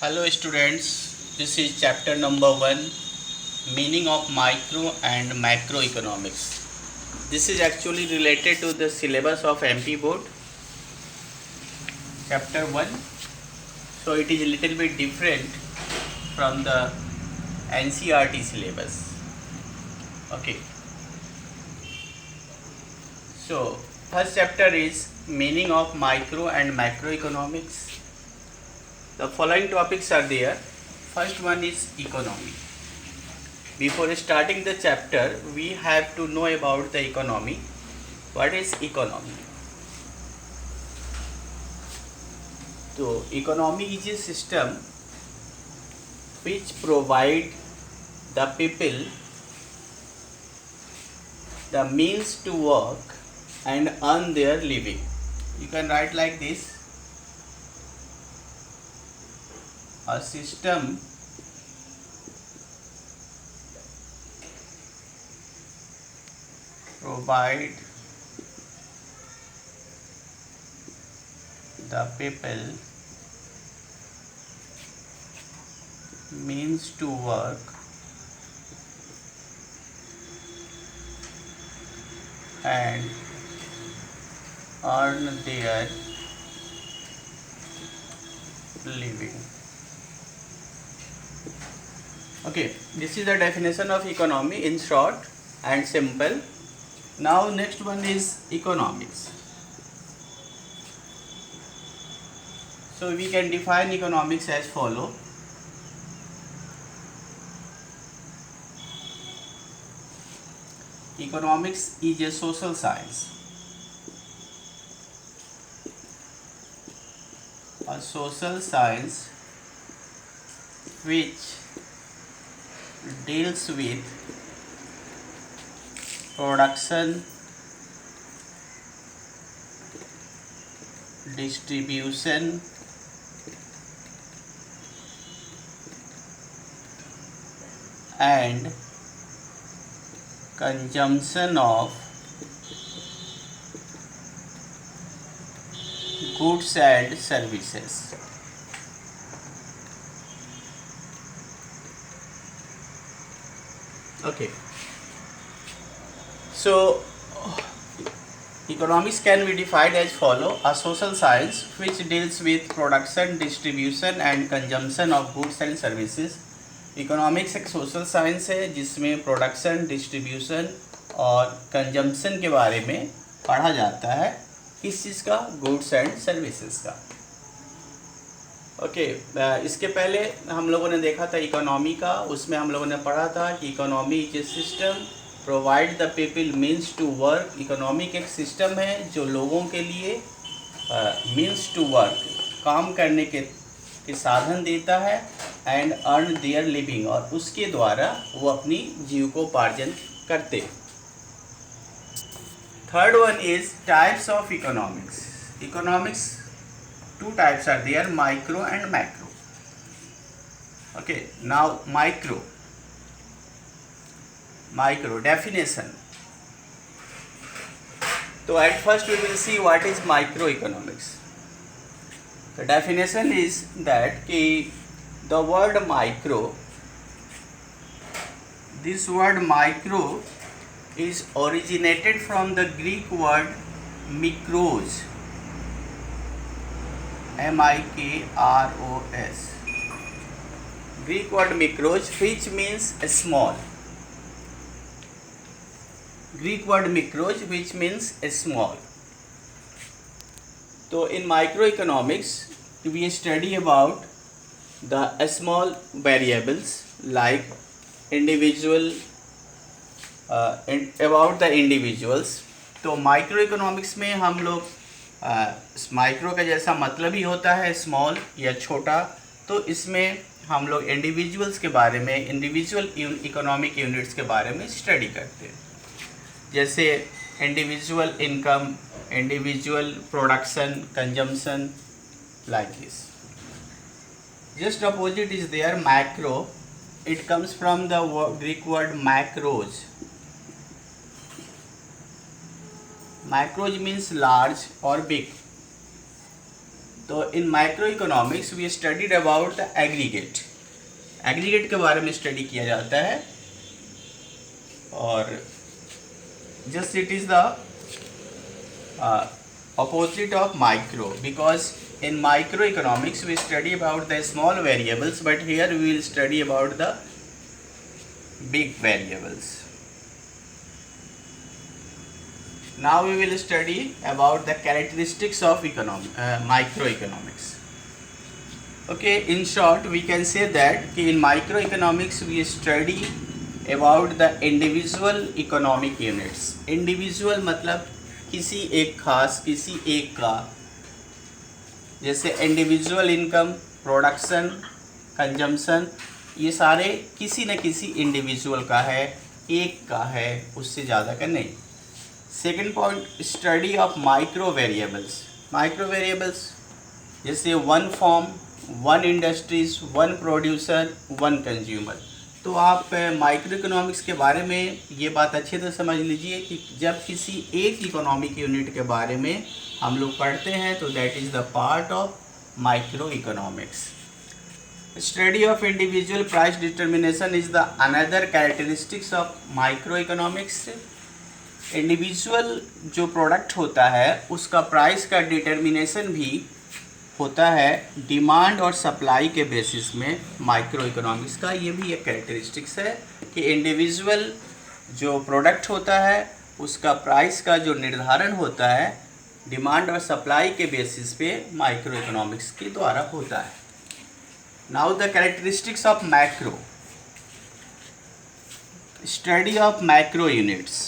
Hello students, this is chapter number 1, meaning of micro and macroeconomics. This is actually related to the syllabus of MP board, chapter 1. So it is a little bit different from the NCERT syllabus. Okay, so first chapter is meaning of micro and macroeconomics. The following topics are there. First one is economy. Before starting the chapter, we have to know about the economy. What is economy? So, economy is a system which provide the people the means to work and earn their living. You can write like this: a system provide the people means to work and earn their living. Okay, this is the definition of economy in short and simple. Now next one is economics. So we can define economics as follow. Economics is a social science. A social science which deals with production, distribution, and consumption of goods and services. Okay. So, economics can be defined as follow: a social science which deals with production, distribution and consumption of goods and services. Economics एक social science है जिसमें production, distribution और consumption के बारे में पढ़ा जाता है. किस चीज़ का? गुड्स एंड सर्विसेज का. ओके, इसके पहले हम लोगों ने देखा था इकोनॉमी का. उसमें हम लोगों ने पढ़ा था कि economy is a system provide the people means to work. Economic एक सिस्टम है जो लोगों के लिए मीन्स टू वर्क, काम करने के साधन देता है, एंड अर्न देयर लिविंग, और उसके द्वारा वो अपनी जीविकोपार्जन करते. Third one is types of economics. Economics two types are there, micro and macro. Okay, now micro definition. So at first we will see what is microeconomics. The definition is that the word micro, this word micro is originated from the Greek word mikros, mikros. Greek word mikros, which means small. Greek word mikros, which means small. So in microeconomics we study about the small variables like individual, about the individuals. तो microeconomics में हम लोग micro का जैसा मतलब ही होता है small या छोटा, तो इसमें हम लोग इंडिविजुअल्स के बारे में, इंडिविजुअल इकोनॉमिक यूनिट्स के बारे में स्टडी करते हैं. जैसे individual income, individual production, consumption, like this. Just opposite is there macro. It comes from the Greek word macros. Macros means large or big. तो in micro economics we studied about the aggregate. Aggregate के बारे में study किया जाता है, और just it is the opposite of micro, because in microeconomics we study about the small variables, but here we will study about the big variables. Now we will study about the characteristics of microeconomics. Okay, in short we can say that in microeconomics we study about the individual economic units. Individual मतलब किसी एक खास, किसी एक का, जैसे individual income, production, consumption, ये सारे किसी न किसी इंडिविजुअल का है, एक का है, उससे ज़्यादा का नहीं। Second point, study of micro variables. Micro variables जैसे one form, one industries, one producer, one consumer. तो आप माइक्रो इकोनॉमिक्स के बारे में ये बात अच्छे से समझ लीजिए कि जब किसी एक इकोनॉमिक यूनिट के बारे में हम लोग पढ़ते हैं तो that is the part of micro economics. Study of individual price determination is the another characteristics of micro economics. Individual जो प्रोडक्ट होता है उसका प्राइस का डिटर्मिनेशन भी होता है डिमांड और सप्लाई के बेसिस में। माइक्रो इकोनॉमिक्स का ये भी एक कैरेक्टरिस्टिक्स है कि इंडिविजुअल जो प्रोडक्ट होता है उसका प्राइस का जो निर्धारण होता है डिमांड और सप्लाई के बेसिस पे माइक्रो इकोनॉमिक्स के द्वारा होता है। Now the characteristics of macro. Study of macro units,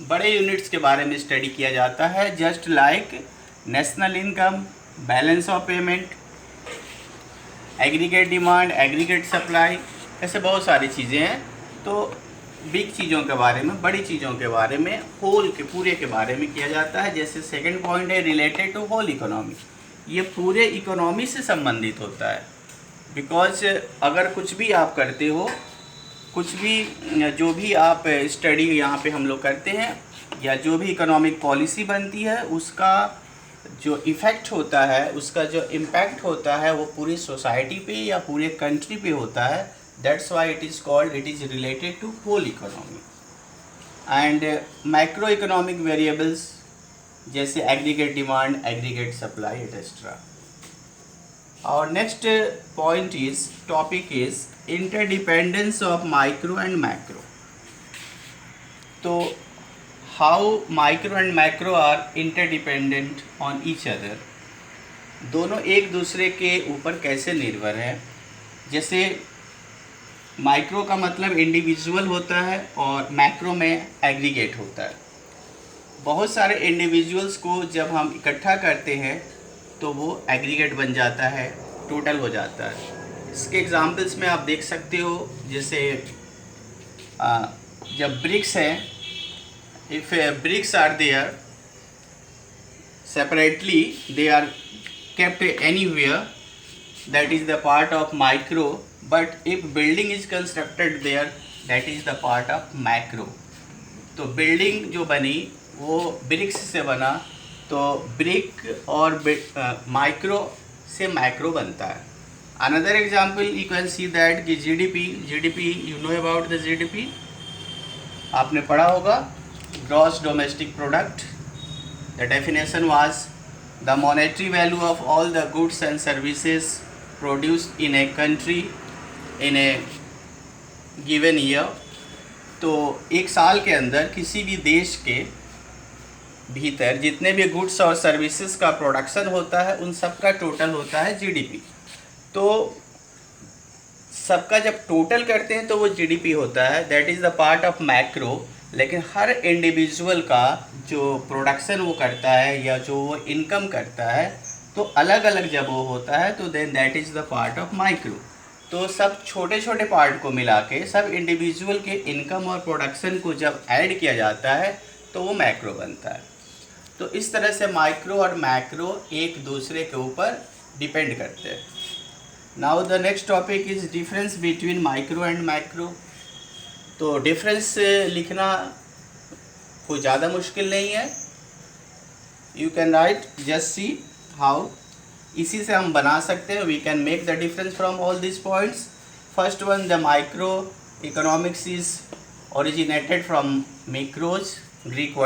बड़े यूनिट्स के बारे में स्टडी किया जाता है, just like national income, balance of payment, aggregate demand, aggregate supply, ऐसे बहुत सारी चीज़ें हैं। तो बिग चीज़ों के बारे में, बड़ी चीज़ों के बारे में, होल के पूरे के बारे में किया जाता है। जैसे सेकंड पॉइंट है रिलेटेड टू होल इकोनॉमी, ये पूरे इकोनॉमी से संबंधित होता है। बिकॉज अगर कुछ भी आप करते हो, कुछ भी जो भी आप स्टडी यहाँ पे हम लोग करते हैं या जो भी इकोनॉमिक पॉलिसी बनती है उसका जो इफ़ेक्ट होता है, उसका जो इम्पैक्ट होता है वो पूरी सोसाइटी पे या पूरे कंट्री पे होता है। That's why it is called, it is related to whole economy. And micro economic variables जैसे aggregate demand, aggregate supply etcetera. और next point is, topic is interdependence of micro and macro. तो how micro and macro are interdependent on each other, दोनों एक दूसरे के ऊपर कैसे निर्भर है। जैसे माइक्रो का मतलब इंडिविजुअल होता है और मैक्रो में एग्रीगेट होता है। बहुत सारे इंडिविजुअल्स को जब हम इकट्ठा करते हैं तो वो एग्रीगेट बन जाता है, टोटल हो जाता है। इसके एग्जांपल्स में आप देख सकते हो, जैसे जब ब्रिक्स हैं, if bricks are there separately, they are kept anywhere, that is the part of micro, but if building is constructed there, that is the part of macro। तो बिल्डिंग जो बनी वो ब्रिक्स से बना, तो ब्रिक और micro से macro बनता है। Another example you can see that कि GDP you know about the GDP, आपने पढ़ा होगा, gross domestic product। The definition was the monetary value of all the goods and services produced in a country in a given year। तो एक साल के अंदर किसी भी देश के भीतर जितने भी गुड्स और सर्विसेज का प्रोडक्शन होता है उन सब का टोटल होता है जीडीपी। तो सबका जब टोटल करते हैं तो वो जीडीपी होता है, that is the part of macro. लेकिन हर इंडिविजुअल का जो प्रोडक्शन वो करता है या जो वो इनकम करता है तो अलग अलग जब वो होता है तो then that is the part of micro. तो सब छोटे छोटे पार्ट को मिला के सब इंडिविजुअल के इनकम और प्रोडक्शन को जब ऐड किया जाता है तो वो मैक्रो बनता है। तो इस तरह से माइक्रो और मैक्रो एक दूसरे के ऊपर डिपेंड करते हैं। Now the next topic is difference between micro and macro. तो डिफरेंस लिखना कोई ज़्यादा मुश्किल नहीं है, you can write, just see how. इसी से हम बना सकते हैं। We can make the difference from all this points. First one, the micro economics is originated from macros, Greek word